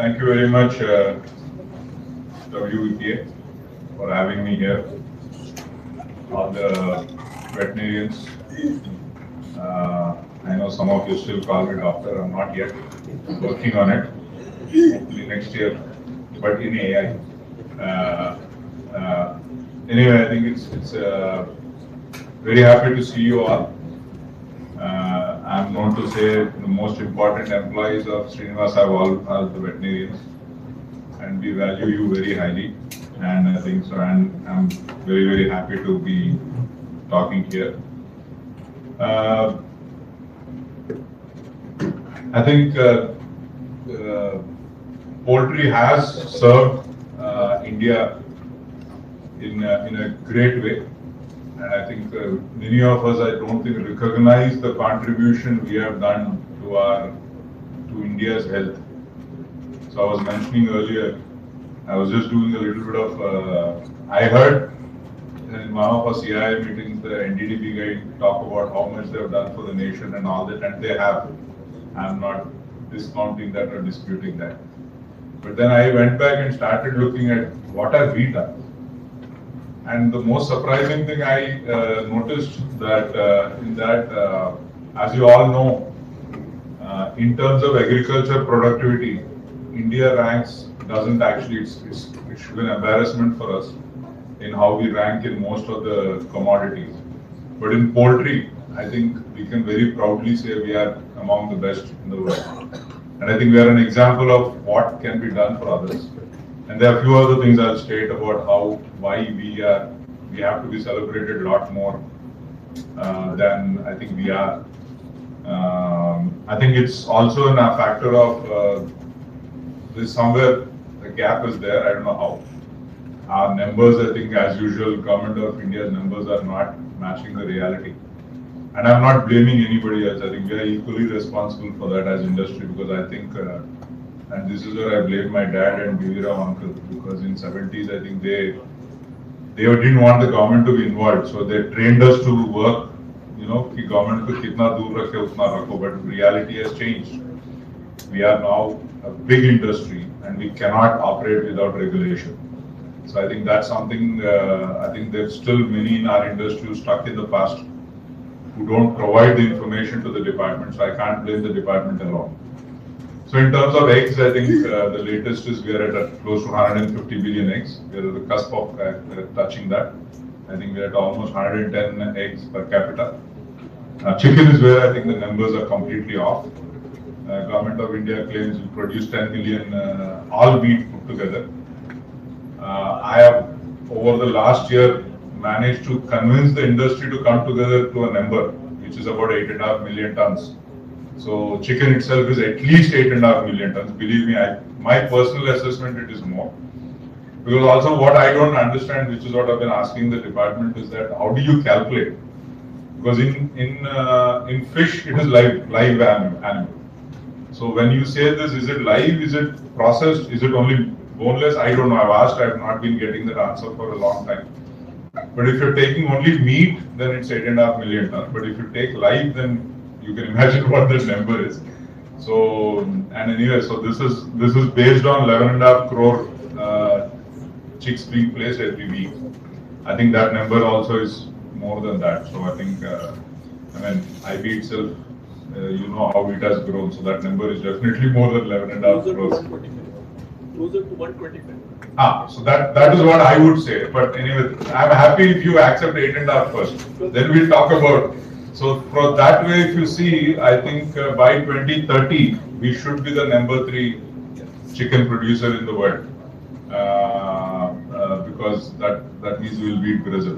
Thank you very much, WEPA, for having me here. All the veterinarians. I know some of you still call me doctor. I'm not yet. Working on it. Hopefully next year, but in AI. Anyway, I think it's very happy to see you all. I'm known to say the most important employees of Srinivasa are the veterinarians, and we value you very highly. And I think so, and I'm very, very happy to be talking here. I think poultry has served India in a great way. And I think many of us, I don't think, recognize the contribution we have done to India's health. So I was mentioning earlier, I was just doing a little bit of, I heard in one of our CII meetings, the NDDB guy talk about how much they have done for the nation and all that, and they have. I'm not discounting that or disputing that. But then I went back and started looking at what have we done. And the most surprising thing I noticed that as you all know, in terms of agriculture productivity, India ranks doesn't actually. It should be an embarrassment for us in how we rank in most of the commodities. But in poultry, I think we can very proudly say we are among the best in the world. And I think we are an example of what can be done for others. And there are a few other things I'll state about why we have to be celebrated a lot more than I think we are. I think it's also a factor of there's somewhere the gap is there. I don't know how. Our numbers, I think, as usual, Government of India's numbers are not matching the reality. And I'm not blaming anybody else. I think we are equally responsible for that as industry, because I think. And this is where I blame my dad and Bivira uncle, because in 70s, I think they didn't want the government to be involved. So they trained us to work, कि government को कितना दूर रखे उतना रखो. But reality has changed. We are now a big industry and we cannot operate without regulation. So I think that's something, I think there's still many in our industry who stuck in the past who don't provide the information to the department. So I can't blame the department alone. So in terms of eggs, I think the latest is we are at close to 150 billion eggs. We are at the cusp of touching that. I think we are at almost 110 eggs per capita. Chicken is where I think the numbers are completely off. Government of India claims we produce 10 million all meat put together. I have over the last year managed to convince the industry to come together to a number which is about 8.5 million tons. So chicken itself is at least 8.5 million tons. Believe me, my personal assessment it is more. Because also what I don't understand, which is what I've been asking the department, is that how do you calculate? Because in fish it is live animal. So when you say this, is it live? Is it processed? Is it only boneless? I don't know. I've asked. I've not been getting that answer for a long time. But if you're taking only meat, then it's 8.5 million tons. But if you take live, then you can imagine what that number is. So, and anyway, so this is based on 11.5 crore chicks being placed every week. I think that number also is more than that. So I think, IB itself, you know how it has grown. So that number is definitely more than 11.5 crores. Closer to 125. So that is what I would say. But anyway, I'm happy if you accept 8.5 first. Then we'll talk about. So for that way, if you see, I think by 2030 we should be the number 3 chicken producer in the world, because that means we will beat Brazil.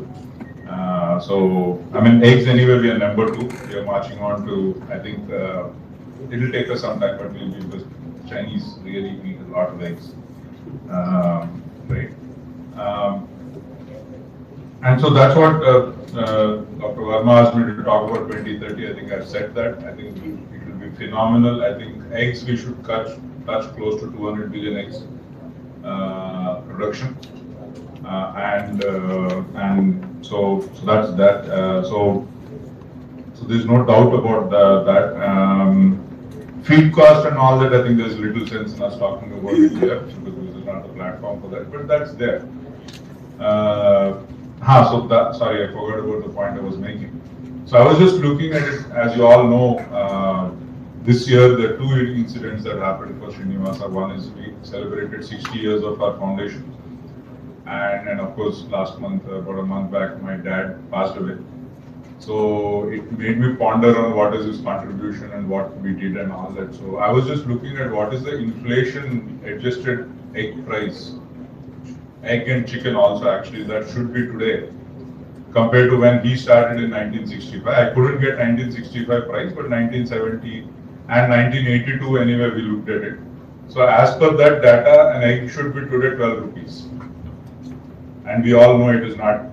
So eggs anyway we are number 2. We are marching on to. I think it will take us some time, but we'll be because Chinese really eat a lot of eggs, right? And so that's what Dr. Verma asked me to talk about 2030. I think I've said that. I think it will be phenomenal. I think eggs we should touch close to 200 billion eggs production, and so that's that. So there's no doubt about that. feed cost and all that, I think there's little sense in us talking about it here because this is not the platform for that, but that's there. Sorry, I forgot about the point I was making. So I was just looking at it, as you all know, this year there are two incidents that happened for Srinivasa. One is we celebrated 60 years of our foundation. And of course, last month, about a month back, my dad passed away. So it made me ponder on what is his contribution and what we did and all that. So I was just looking at what is the inflation adjusted egg price, egg and chicken also actually, that should be today compared to when he started in 1965. I couldn't get 1965 price, but 1970 and 1982 anyway we looked at it. So as per that data, an egg should be today 12 rupees. And we all know it is not.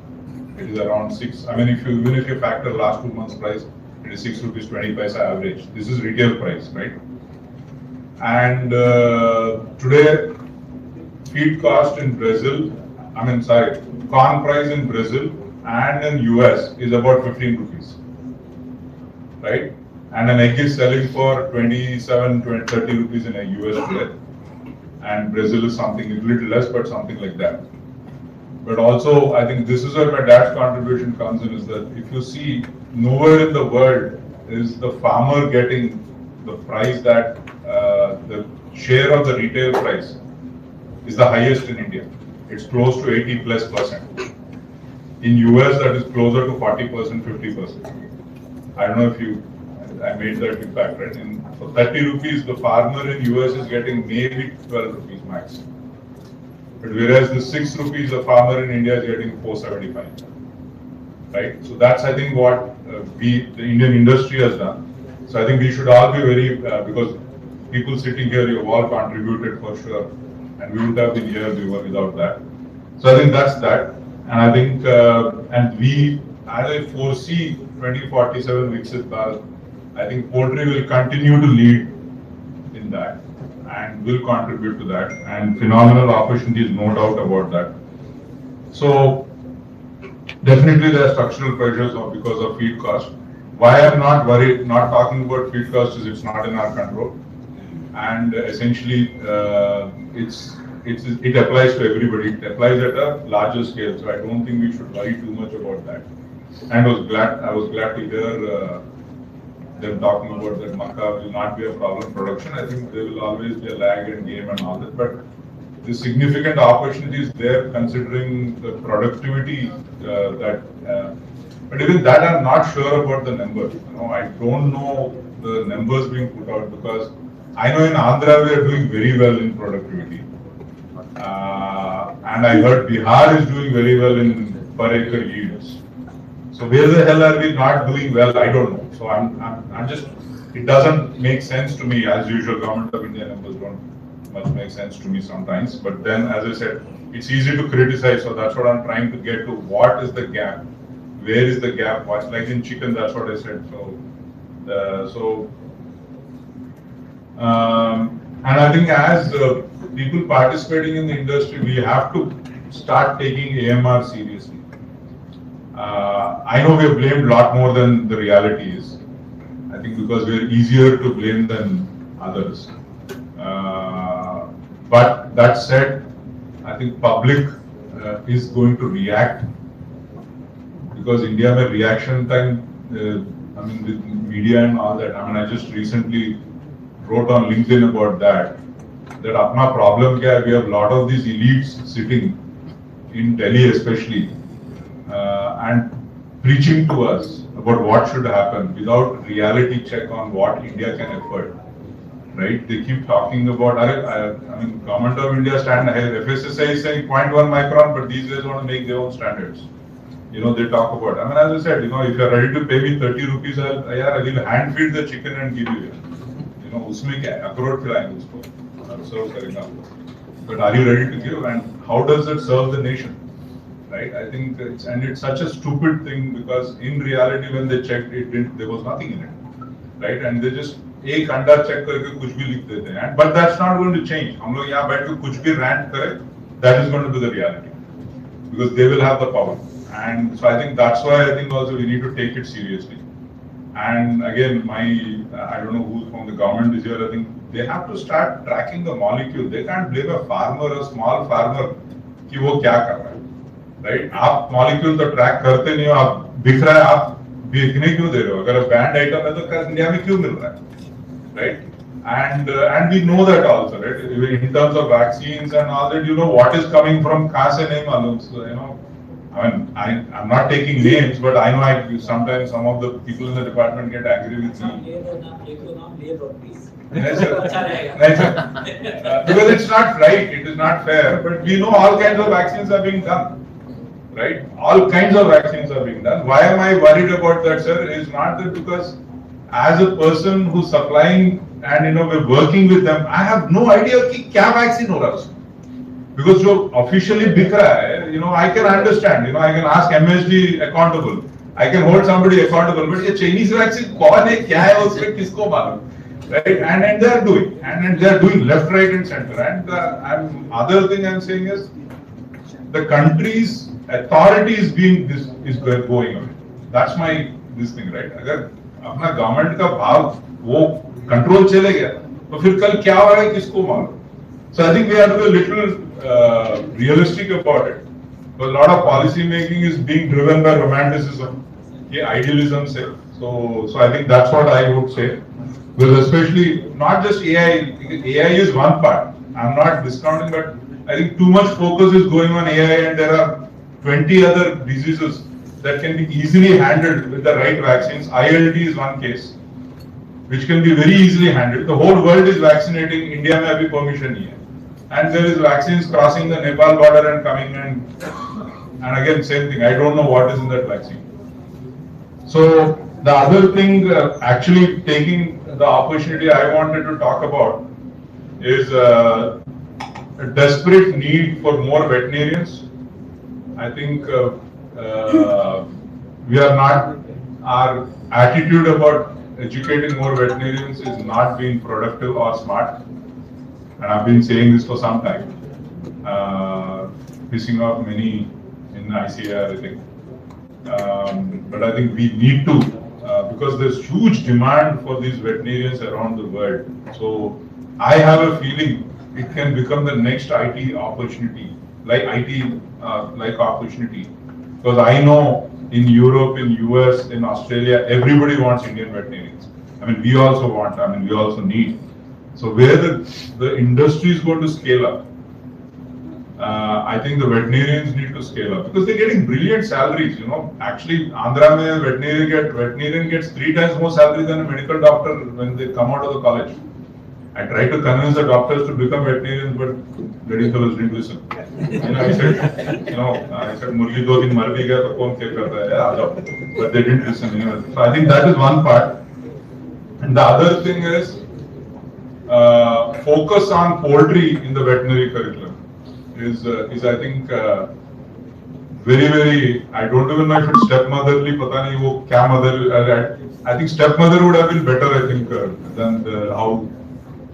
It is around 6. I mean, even if you factor last 2 months price, it is 6 rupees 20 paisa average. This is retail price, right? And today, feed cost in Brazil, corn price in Brazil and in US is about 15 rupees, right? And an egg is selling for 27, 20, 30 rupees in a US today. And Brazil is something a little less, but something like that. But also, I think this is where my dad's contribution comes in, is that if you see, nowhere in the world is the farmer getting the price that the share of the retail price is the highest in India. It's close to 80+%. In US, that is closer to 40%, 50%. I don't know if I made that impact, right? For 30 rupees, the farmer in US is getting maybe 12 rupees max. But whereas the 6 rupees a farmer in India is getting 475, right? So that's, I think, what the Indian industry has done. So I think we should all be very, because people sitting here, you have all contributed for sure, and we wouldn't have been here without that. So I think that's that. And I think, and we, as I foresee 2047 Viksit Bharat, I think poultry will continue to lead in that and will contribute to that, and phenomenal opportunities, no doubt about that. So definitely there are structural pressures because of feed cost. Why I'm not worried, not talking about feed cost, is it's not in our control, and essentially it applies to everybody. It applies at a larger scale, so I don't think we should worry too much about that. And I was glad to hear them talking about that makkah will not be a problem production. I think there will always be a lag in game and all that, but the significant opportunities there considering the productivity but even that I'm not sure about the numbers. I don't know the numbers being put out, because I know in Andhra we are doing very well in productivity. And I heard Bihar is doing very well in per acre yields. So where the hell are we not doing well? I don't know. So I'm just, it doesn't make sense to me. As usual, Government of India numbers don't much make sense to me sometimes. But then, as I said, it's easy to criticize. So that's what I'm trying to get to. What is the gap? Where is the gap? What's like in chicken? That's what I said. And I think as people participating in the industry, we have to start taking AMR seriously. I know we have blamed a lot more than the reality is. I think because we are easier to blame than others. But that said, I think public is going to react, because India mein reaction time, with media and all that. I just recently wrote on LinkedIn about that apna problem kya hai, we have a lot of these elites sitting in Delhi especially and preaching to us about what should happen without reality check on what India can afford, right? They keep talking about, Government of India FSSAI is saying 0.1 micron, but these guys want to make their own standards. They talk about, as I said, if you're ready to pay me 30 rupees, I will hand feed the chicken and give you it. Usme kya hai? Akhroट खिलाएंगे उसको, serve करेंगे आपको. But are you ready to give? And how does it serve the nation? Right? I think it's such a stupid thing, because in reality, when they checked it, there was nothing in it, right? And they just एक अंडा check करके कुछ भी लिख देते हैं. But that's not going to change. हम लोग यहाँ बैठ के कुछ भी rant करें, that is going to be the reality, because they will have the power. And so I think that's why I think also we need to take it seriously. And again, I don't know who from the government is here. I think they have to start tracking the molecule. They can't blame a farmer, a small farmer, कि वो क्या कर रहा है, right? आप molecule तो track करते नहीं हो, आप दिख रहा है, आप बेचने क्यों दे रहे हो? अगर banned item है तो इंडिया में क्यों मिल रहा है, right? And we know that also, right? In terms of vaccines and all that, you know what is coming from कहाँ से नहीं मालूम, so you know. I mean, I'm not taking names, but I know sometimes some of the people in the department get angry with me. Yes, sir. Yes, sir. Because it's not right, it is not fair. But we know all kinds of vaccines are being done, right? All kinds of vaccines are being done. Why am I worried about that, sir? Is not that because as a person who's supplying and we're working with them, I have no idea कि क्या vaccine हो रहा है. Because जो officially बिक रहा है, I can understand, I can ask MSD accountable, I can hold somebody accountable, but ये Chinese vaccine कौन है, क्या है उसमें, किसको मालूम, right? And they are doing left, right, and center. And other thing I'm saying is the country's authority is going away. That's this thing, right? अगर अपना government का भाव वो control चले गया, तो फिर कल क्या होगा किसको मालूम? So I think we have to be a little realistic about it. Because a lot of policy making is being driven by romanticism, idealism. So I think that's what I would say. Because especially not just AI. AI is one part. I'm not discounting, but I think too much focus is going on AI, and there are 20 other diseases that can be easily handled with the right vaccines. ILD is one case, which can be very easily handled. The whole world is vaccinating. India may have permission here. And there is vaccines crossing the Nepal border and coming and again same thing. I don't know what is in that vaccine. So the other thing, actually taking the opportunity I wanted to talk about is a desperate need for more veterinarians. I think we are not, our attitude about educating more veterinarians is not being productive or smart. And I've been saying this for some time, pissing off many in ICAR, I think. But I think we need to, because there's huge demand for these veterinarians around the world. So I have a feeling it can become the next IT opportunity, like opportunity. Because I know in Europe, in US, in Australia, everybody wants Indian veterinarians. I mean, we also want, we also need. So where the industry is going to scale up, I think the veterinarians need to scale up because they're getting brilliant salaries. Actually, Andhra mein veterinarian gets 3 times more salary than a medical doctor when they come out of the college. I tried to convince the doctors to become veterinarians, but lady fellows didn't listen. I said, Murli 2 din mar bhi gaya, to kaun care karta hai, aa jao. But they didn't listen. So I think that is one part. And the other thing is focus on poultry in the veterinary curriculum is I think very, very, I don't even know if it's stepmotherly, pata nahi wo kya mother, I think stepmother would have been better, I think, than how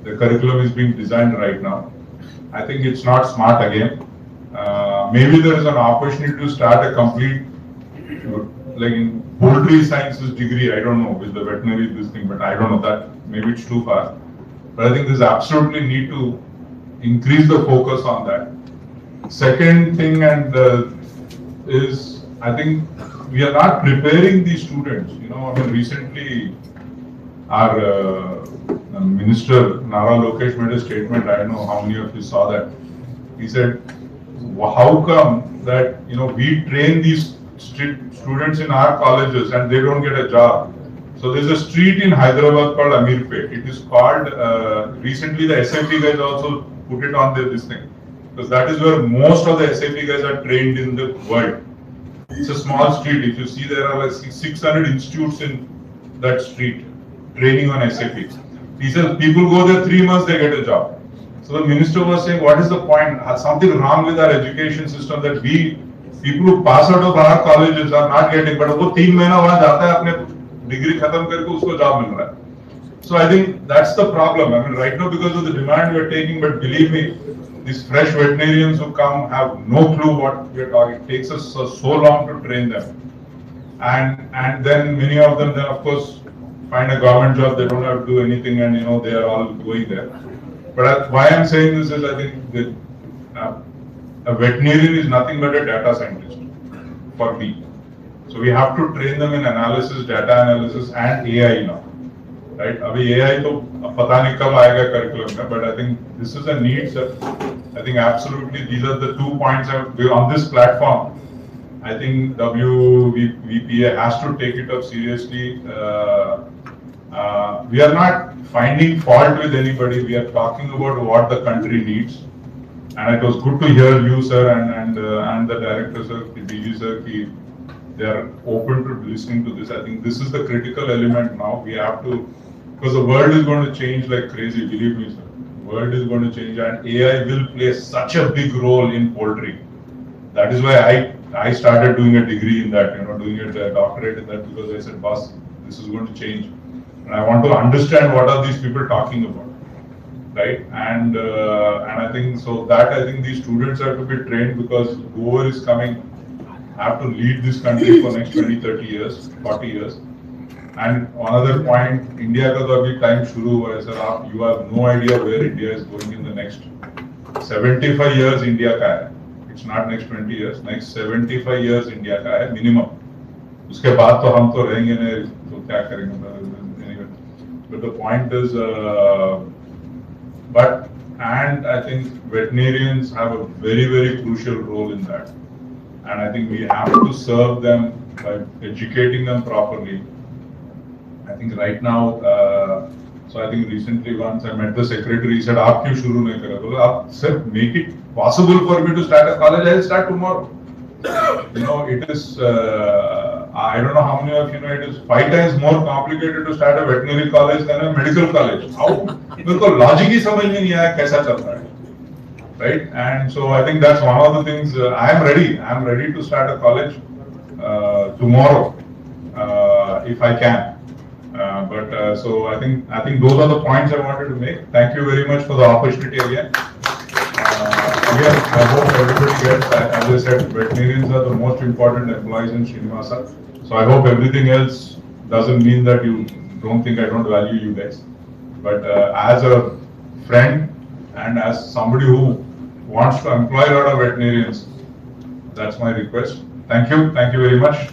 the curriculum is being designed right now. I think it's not smart again. Maybe there is an opportunity to start a complete, like in poultry sciences degree, I don't know, with the veterinary this thing, but I don't know that, maybe it's too far. But I think there's absolutely need to increase the focus on that. Second thing is, I think we are not preparing these students. Recently our Minister Nara Lokesh made a statement, I don't know how many of you saw that. He said, how come that, we train these students in our colleges and they don't get a job? So there's a street in Hyderabad called Amirpet. It is called, recently the SAP guys also put it on this thing. Because that is where most of the SAP guys are trained in the world. It's a small street. If you see, there are like 600 institutes in that street training on SAP. He says people go there 3 months, they get a job. So the minister was saying, what is the point? Something wrong with our education system that people who pass out of our colleges are not getting, but वो 3 महीना वहाँ जाता है अपने degree खत्म करके उसको job मिल रहा है. So I think that's the problem. Right now because of the demand we're taking, but believe me, these fresh veterinarians who come have no clue what we're talking. It takes us so long to train them. And then many of them then of course find a government job, they don't have to do anything, and they are all going there. But why I'm saying this is, I think that a veterinarian is nothing but a data scientist for me. So we have to train them in analysis, data analysis, and AI now, right? Abhi AI to pata nahi kab aayega curriculum mein, but I think this is a need, sir. I think absolutely these are the 2 points on this platform. I think WVPA has to take it up seriously. We are not finding fault with anybody. We are talking about what the country needs. And it was good to hear you, sir, and the director, sir, the DG, sir, ki they are open to listening to this. I think this is the critical element now. We have to, because the world is going to change like crazy, believe me, sir. The world is going to change, and AI will play such a big role in poultry. That is why I started doing a degree in that, doing a doctorate in that, because I said, boss, this is going to change. And I want to understand what are these people talking about, right? And I think so that I think these students have to be trained, because whoever is coming have to lead this country for next 20, 30 years, 40 years. And another point, India ka to abhi time shuru hua hai, sir. You have no idea where India is going in the next 75 years. India ka hai. It's not next 20 years. Next 75 years India ka hai minimum. Uske baad to hum to rahenge nahi, to kya karenge? Anyway, but the point is, and I think veterinarians have a very, very crucial role in that. And I think we have to serve them by educating them properly. I think right now, so I think recently once I met the secretary, he said, "Aap kyun shuru nahi kare?" Well, "Aap sir, make it possible for me to start a college. I'll start tomorrow." It is, I don't know how many of you know, it is 5 times more complicated to start a veterinary college than a medical college. How? मेरे को logic ही समझ में नहीं आया कैसा चलता है. Right, and so I think that's one of the things. I am ready to start a college tomorrow if I can. So I think those are the points I wanted to make. Thank you very much for the opportunity again. Again, I hope everybody gets. As I said, veterinarians are the most important employees in Srinivasa. So I hope everything else doesn't mean that you don't think I don't value you guys. But as a friend and as somebody who wants to employ a lot of veterinarians, that's my request. Thank you very much.